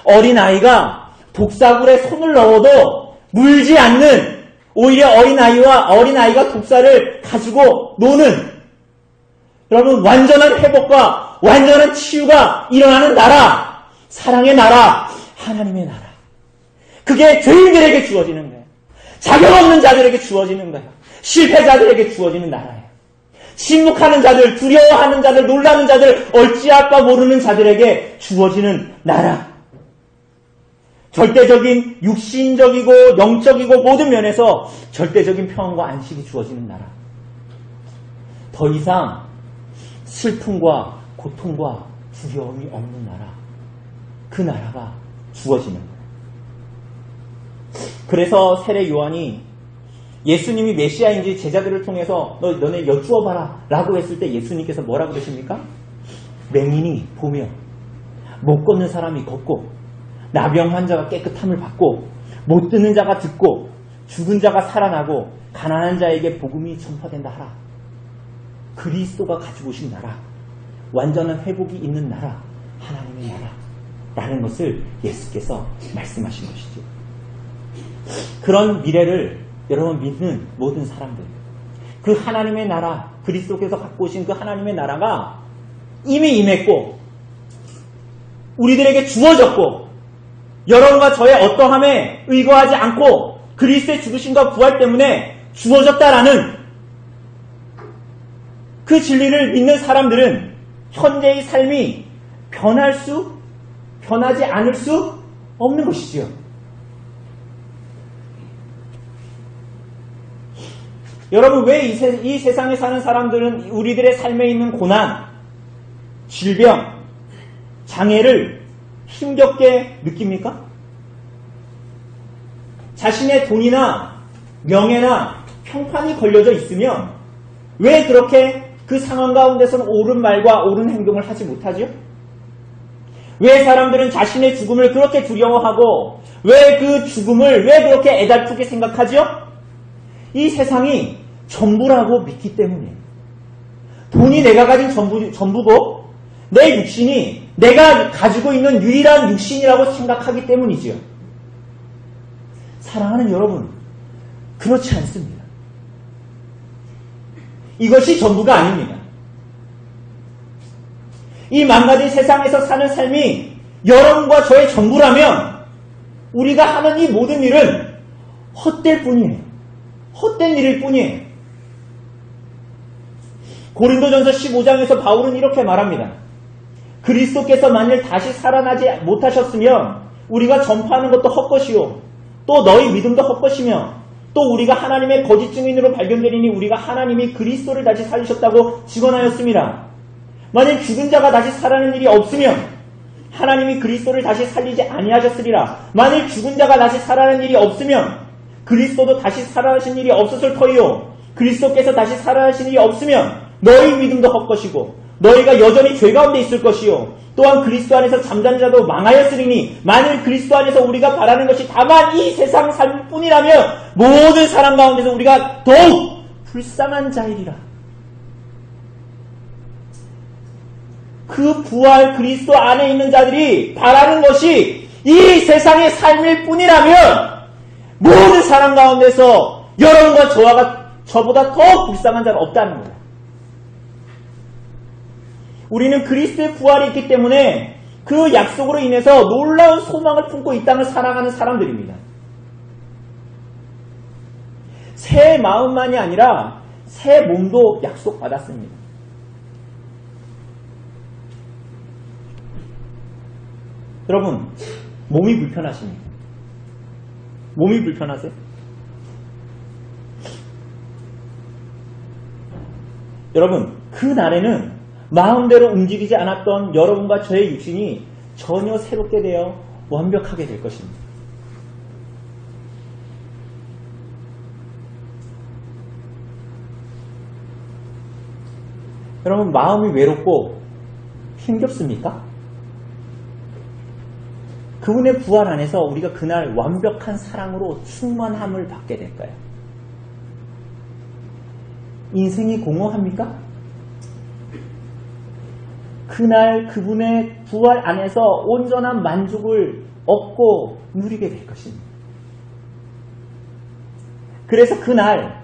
어린 아이가 독사굴에 손을 넣어도 물지 않는, 오히려 어린아이가 독사를 가지고 노는, 여러분, 완전한 회복과 완전한 치유가 일어나는 나라, 사랑의 나라, 하나님의 나라. 그게 죄인들에게 주어지는 거예요. 자격 없는 자들에게 주어지는 거예요. 실패자들에게 주어지는 나라예요. 침묵하는 자들, 두려워하는 자들, 놀라는 자들, 어찌할 바 모르는 자들에게 주어지는 나라. 절대적인 육신적이고 영적이고 모든 면에서 절대적인 평안과 안식이 주어지는 나라. 더 이상 슬픔과 고통과 두려움이 없는 나라. 그 나라가 주어지는 거예요. 그래서 세례 요한이 예수님이 메시아인지 제자들을 통해서 너네 여쭈어봐라 라고 했을 때 예수님께서 뭐라고 그러십니까? 맹인이 보며, 못 걷는 사람이 걷고, 나병 환자가 깨끗함을 받고, 못 듣는 자가 듣고, 죽은 자가 살아나고, 가난한 자에게 복음이 전파된다 하라. 그리스도가 가지고 오신 나라, 완전한 회복이 있는 나라, 하나님의 나라라는 것을 예수께서 말씀하신 것이죠. 그런 미래를 여러분 믿는 모든 사람들, 그 하나님의 나라, 그리스도께서 갖고 오신 그 하나님의 나라가 이미 임했고 우리들에게 주어졌고, 여러분과 저의 어떠함에 의거하지 않고 그리스도의 죽으심과 부활 때문에 주어졌다라는 그 진리를 믿는 사람들은 현재의 삶이 변하지 않을 수 없는 것이지요. 여러분, 왜 이 세상에 사는 사람들은 우리들의 삶에 있는 고난, 질병, 장애를 힘겹게 느낍니까? 자신의 돈이나 명예나 평판이 걸려져 있으면 왜 그렇게 그 상황 가운데서는 옳은 말과 옳은 행동을 하지 못하죠? 왜 사람들은 자신의 죽음을 그렇게 두려워하고 왜 그 죽음을 왜 그렇게 애달프게 생각하죠? 이 세상이 전부라고 믿기 때문이에요. 돈이 내가 가진 전부고 내 육신이 내가 가지고 있는 유일한 육신이라고 생각하기 때문이지요. 사랑하는 여러분, 그렇지 않습니다. 이것이 전부가 아닙니다. 이 망가진 세상에서 사는 삶이 여러분과 저의 전부라면 우리가 하는 이 모든 일은 헛될 뿐이에요. 헛된 일일 뿐이에요. 고린도전서 15장에서 바울은 이렇게 말합니다. 그리스도께서 만일 다시 살아나지 못하셨으면 우리가 전파하는 것도 헛것이요, 또 너희 믿음도 헛것이며, 또 우리가 하나님의 거짓 증인으로 발견되리니 우리가 하나님이 그리스도를 다시 살리셨다고 직언하였습니다. 만일 죽은 자가 다시 살아나는 일이 없으면 하나님이 그리스도를 다시 살리지 아니하셨으리라. 만일 죽은 자가 다시 살아나는 일이 없으면 그리스도도 다시 살아나신 일이 없었을 터이요, 그리스도께서 다시 살아나신 일이 없으면 너희 믿음도 헛것이고 너희가 여전히 죄 가운데 있을 것이요, 또한 그리스도 안에서 잠자는 자도 망하였으리니 만일 그리스도 안에서 우리가 바라는 것이 다만 이 세상 삶뿐이라면 모든 사람 가운데서 우리가 더욱 불쌍한 자이리라. 그 부활 그리스도 안에 있는 자들이 바라는 것이 이 세상의 삶일 뿐이라면 모든 사람 가운데서 여러분과 저보다 더 불쌍한 자는 없다는 거예요. 우리는 그리스도의 부활이 있기 때문에 그 약속으로 인해서 놀라운 소망을 품고 이 땅을 살아가는 사람들입니다. 새 마음만이 아니라 새 몸도 약속받았습니다. 여러분, 몸이 불편하십니까? 몸이 불편하세요? 여러분, 그 날에는 마음대로 움직이지 않았던 여러분과 저의 육신이 전혀 새롭게 되어 완벽하게 될 것입니다. 여러분, 마음이 외롭고 힘겹습니까? 그분의 부활 안에서 우리가 그날 완벽한 사랑으로 충만함을 받게 될까요? 인생이 공허합니까? 그날 그분의 부활 안에서 온전한 만족을 얻고 누리게 될 것입니다. 그래서 그날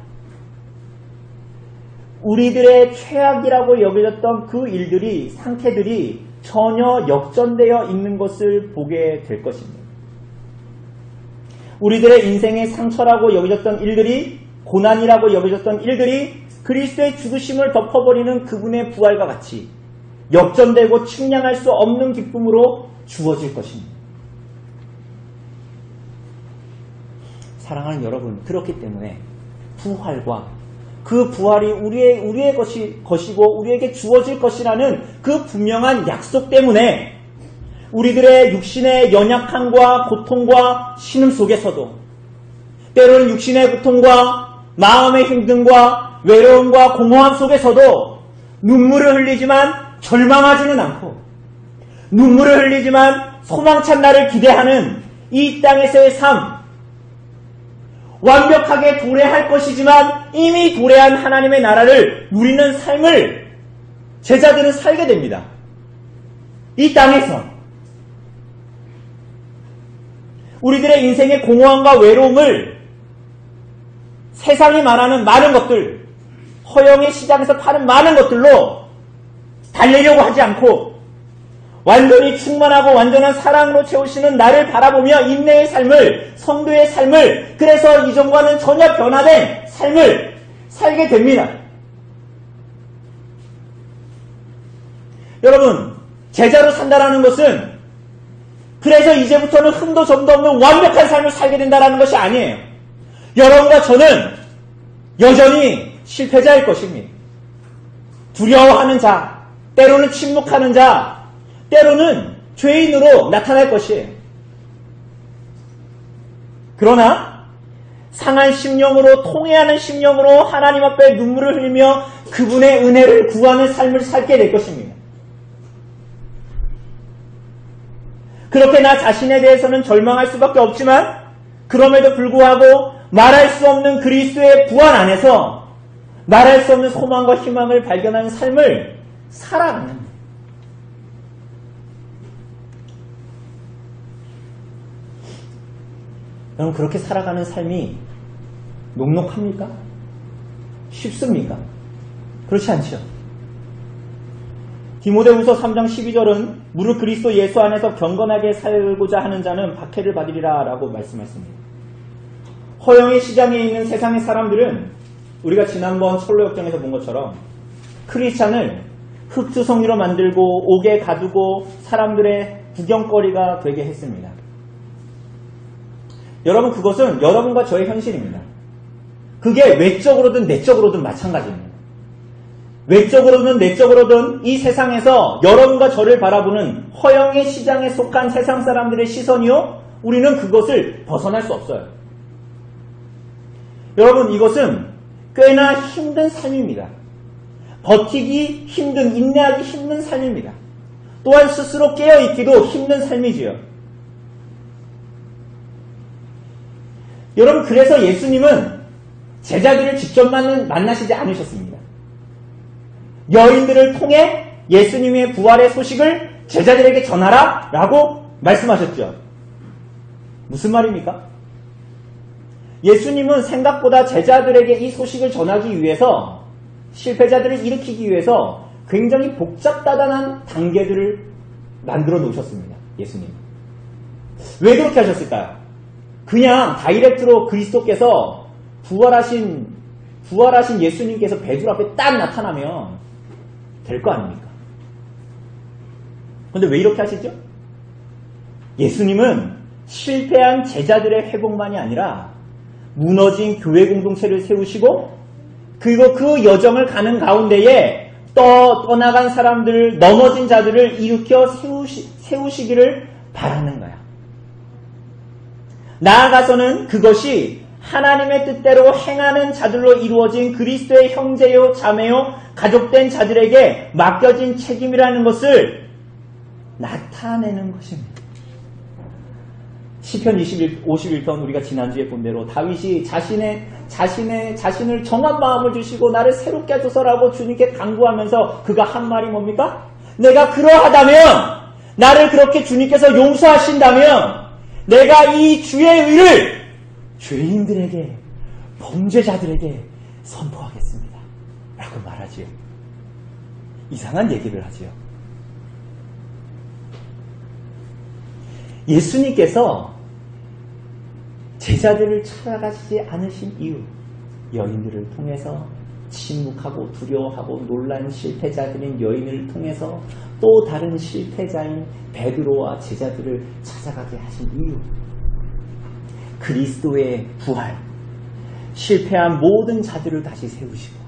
우리들의 최악이라고 여겨졌던 그 일들이, 상태들이 전혀 역전되어 있는 것을 보게 될 것입니다. 우리들의 인생의 상처라고 여겨졌던 일들이, 고난이라고 여겨졌던 일들이 그리스도의 죽으심을 덮어버리는 그분의 부활과 같이 역전되고 측량할 수 없는 기쁨으로 주어질 것입니다. 사랑하는 여러분, 그렇기 때문에 부활과 그 부활이 우리의 것이고 우리에게 주어질 것이라는 그 분명한 약속 때문에 우리들의 육신의 연약함과 고통과 신음 속에서도, 때로는 육신의 고통과 마음의 힘듦과 외로움과 공허함 속에서도 눈물을 흘리지만 절망하지는 않고, 눈물을 흘리지만 소망찬 날을 기대하는 이 땅에서의 삶, 완벽하게 도래할 것이지만 이미 도래한 하나님의 나라를 누리는 삶을 제자들은 살게 됩니다. 이 땅에서 우리들의 인생의 공허함과 외로움을 세상이 말하는 많은 것들, 허영의 시장에서 파는 많은 것들로 달래려고 하지 않고 완전히 충만하고 완전한 사랑으로 채우시는 나를 바라보며 인내의 삶을, 성도의 삶을, 그래서 이전과는 전혀 변화된 삶을 살게 됩니다. 여러분, 제자로 산다라는 것은 그래서 이제부터는 흠도 점도 없는 완벽한 삶을 살게 된다는 것이 아니에요. 여러분과 저는 여전히 실패자일 것입니다. 두려워하는 자, 때로는 침묵하는 자, 때로는 죄인으로 나타날 것이에요. 그러나 상한 심령으로, 통회하는 심령으로 하나님 앞에 눈물을 흘리며 그분의 은혜를 구하는 삶을 살게 될 것입니다. 그렇게 나 자신에 대해서는 절망할 수밖에 없지만 그럼에도 불구하고 말할 수 없는 그리스도의 부활 안에서 말할 수 없는 소망과 희망을 발견하는 삶을 살아가는, 여러분, 그렇게 살아가는 삶이 녹록합니까? 쉽습니까? 그렇지 않죠. 디모데후서 3장 12절은 무릇 그리스도 예수 안에서 경건하게 살고자 하는 자는 박해를 받으리라 라고 말씀했습니다. 허영의 시장에 있는 세상의 사람들은 우리가 지난번 철로역정에서 본 것처럼 크리스찬을 흙주성이로 만들고 옥에 가두고 사람들의 구경거리가 되게 했습니다. 여러분, 그것은 여러분과 저의 현실입니다. 그게 외적으로든 내적으로든 마찬가지입니다. 외적으로든 내적으로든 이 세상에서 여러분과 저를 바라보는 허영의 시장에 속한 세상 사람들의 시선이요, 우리는 그것을 벗어날 수 없어요. 여러분, 이것은 꽤나 힘든 삶입니다. 버티기 힘든, 인내하기 힘든 삶입니다. 또한 스스로 깨어있기도 힘든 삶이지요. 여러분, 그래서 예수님은 제자들을 직접 만나시지 않으셨습니다. 여인들을 통해 예수님의 부활의 소식을 제자들에게 전하라 라고 말씀하셨죠. 무슨 말입니까? 예수님은 생각보다 제자들에게 이 소식을 전하기 위해서, 실패자들을 일으키기 위해서 굉장히 복잡다단한 단계들을 만들어 놓으셨습니다. 예수님. 왜 그렇게 하셨을까요? 그냥 다이렉트로 그리스도께서 부활하신 예수님께서 베드로 앞에 딱 나타나면 될 거 아닙니까? 근데 왜 이렇게 하시죠? 예수님은 실패한 제자들의 회복만이 아니라 무너진 교회 공동체를 세우시고, 그리고 그 여정을 가는 가운데에 떠나간 사람들, 넘어진 자들을 일으켜 세우시기를 바라는 거야. 나아가서는 그것이 하나님의 뜻대로 행하는 자들로 이루어진 그리스도의 형제요 자매요 가족된 자들에게 맡겨진 책임이라는 것을 나타내는 것입니다. 시편 51편 우리가 지난주에 본 대로 다윗이 자신을 정한 마음을 주시고 나를 새롭게 하소서라고 주님께 간구하면서 그가 한 말이 뭡니까? 내가 그러하다면, 나를 그렇게 주님께서 용서하신다면 내가 이 주의 의를 죄인들에게, 범죄자들에게 선포하겠습니다 라고 말하지요. 이상한 얘기를 하지요. 예수님께서 제자들을 찾아가시지 않으신 이유, 여인들을 통해서, 침묵하고 두려워하고 놀란 실패자들인 여인을 통해서 또 다른 실패자인 베드로와 제자들을 찾아가게 하신 이유, 그리스도의 부활, 실패한 모든 자들을 다시 세우시고,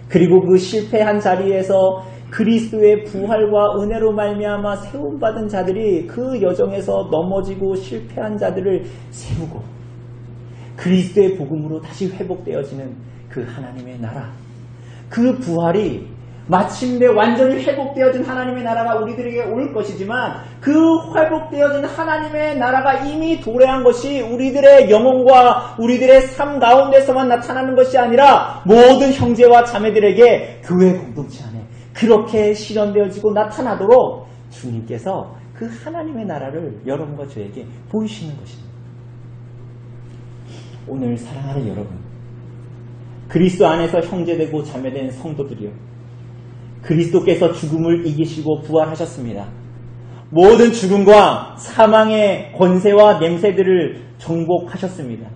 그리고 그 실패한 자리에서 그리스도의 부활과 은혜로 말미암아 세움받은 자들이 그 여정에서 넘어지고 실패한 자들을 세우고, 그리스도의 복음으로 다시 회복되어지는 그 하나님의 나라, 그 부활이 마침내 완전히 회복되어진 하나님의 나라가 우리들에게 올 것이지만, 그 회복되어진 하나님의 나라가 이미 도래한 것이 우리들의 영혼과 우리들의 삶 가운데서만 나타나는 것이 아니라 모든 형제와 자매들에게 교회 공동체 안에 그렇게 실현되어지고 나타나도록 주님께서 그 하나님의 나라를 여러분과 저에게 보이시는 것입니다. 오늘 사랑하는 여러분, 그리스도 안에서 형제되고 자매된 성도들이요, 그리스도께서 죽음을 이기시고 부활하셨습니다. 모든 죽음과 사망의 권세와 냄새들을 정복하셨습니다.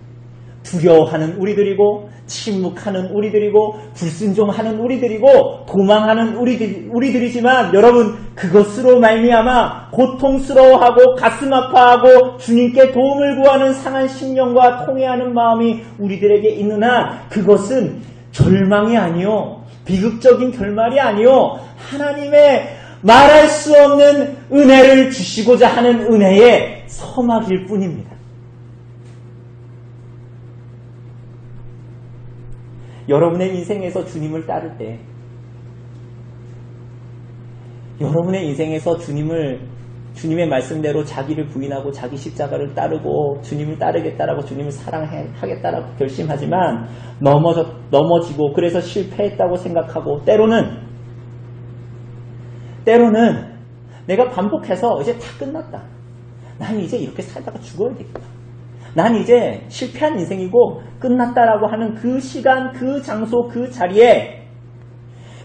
두려워하는 우리들이고, 침묵하는 우리들이고, 불순종하는 우리들이고, 도망하는 우리들이지만 여러분, 그것으로 말미암아 고통스러워하고 가슴 아파하고 주님께 도움을 구하는 상한 심령과 통회하는 마음이 우리들에게 있는 한, 그것은 절망이 아니요, 비극적인 결말이 아니요, 하나님의 말할 수 없는 은혜를 주시고자 하는 은혜의 서막일 뿐입니다. 여러분의 인생에서 주님을 따를 때, 여러분의 인생에서 주님의 말씀대로 자기를 부인하고 자기 십자가를 따르고 주님을 따르겠다라고, 주님을 사랑하겠다라고 결심하지만 넘어지고, 그래서 실패했다고 생각하고, 때로는 내가 반복해서 이제 다 끝났다, 난 이제 이렇게 살다가 죽어야 되겠다, 난 이제 실패한 인생이고 끝났다라고 하는 그 시간, 그 장소, 그 자리에,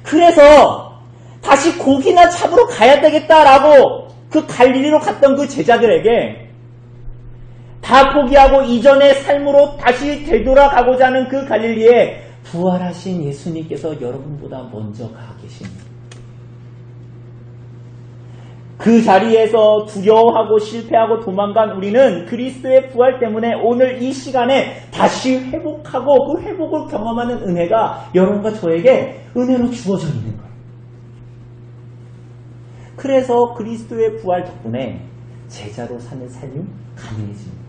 그래서 다시 고기나 잡으러 가야 되겠다라고 그 갈릴리로 갔던 그 제자들에게 다 포기하고 이전의 삶으로 다시 되돌아가고자 하는 그 갈릴리에 부활하신 예수님께서 여러분보다 먼저 가 계십니다. 그 자리에서 두려워하고 실패하고 도망간 우리는 그리스도의 부활 때문에 오늘 이 시간에 다시 회복하고 그 회복을 경험하는 은혜가 여러분과 저에게 은혜로 주어져 있는 거예요. 그래서 그리스도의 부활 덕분에 제자로 사는 삶이 가능해집니다.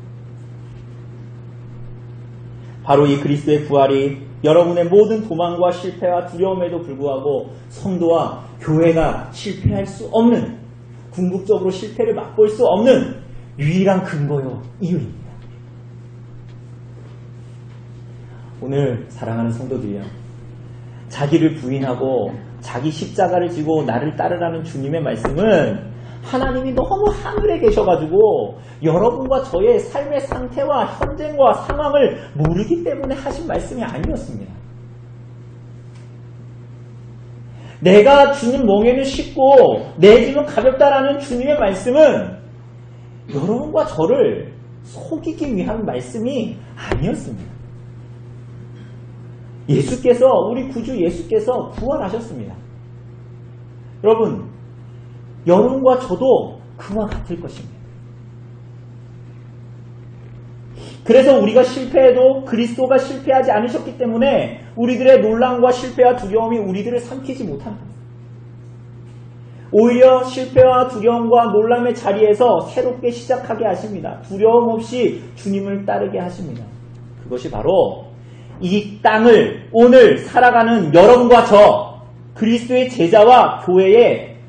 바로 이 그리스도의 부활이 여러분의 모든 도망과 실패와 두려움에도 불구하고 성도와 교회가 실패할 수 없는, 궁극적으로 실패를 맛볼 수 없는 유일한 근거요, 이유입니다. 오늘 사랑하는 성도들이요, 자기를 부인하고 자기 십자가를 지고 나를 따르라는 주님의 말씀은 하나님이 너무 하늘에 계셔가지고 여러분과 저의 삶의 상태와 현재와 상황을 모르기 때문에 하신 말씀이 아니었습니다. 내가 주님 멍에는 쉽고 내 짐은 가볍다라는 주님의 말씀은 여러분과 저를 속이기 위한 말씀이 아니었습니다. 예수께서, 우리 구주 예수께서 부활하셨습니다. 여러분, 여러분과 저도 그와 같을 것입니다. 그래서 우리가 실패해도 그리스도가 실패하지 않으셨기 때문에 우리들의 논란과 실패와 두려움이 우리들을 삼키지 못합니다. 오히려 실패와 두려움과 놀람의 자리에서 새롭게 시작하게 하십니다. 두려움 없이 주님을 따르게 하십니다. 그것이 바로 이 땅을 오늘 살아가는 여러분과 저 그리스도의 제자와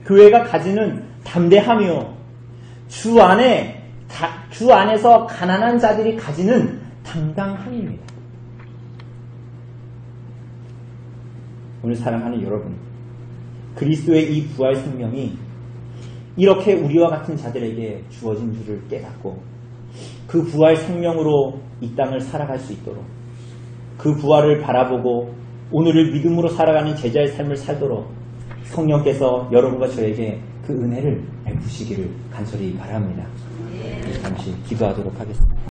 교회가 가지는 담대함이요, 주 안에서 가난한 자들이 가지는 당당함입니다. 오늘 사랑하는 여러분, 그리스도의 이 부활 생명이 이렇게 우리와 같은 자들에게 주어진 줄을 깨닫고 그 부활 생명으로 이 땅을 살아갈 수 있도록, 그 부활을 바라보고 오늘을 믿음으로 살아가는 제자의 삶을 살도록 성령께서 여러분과 저에게 그 은혜를 베푸시기를 간절히 바랍니다. 잠시 기도하도록 하겠습니다.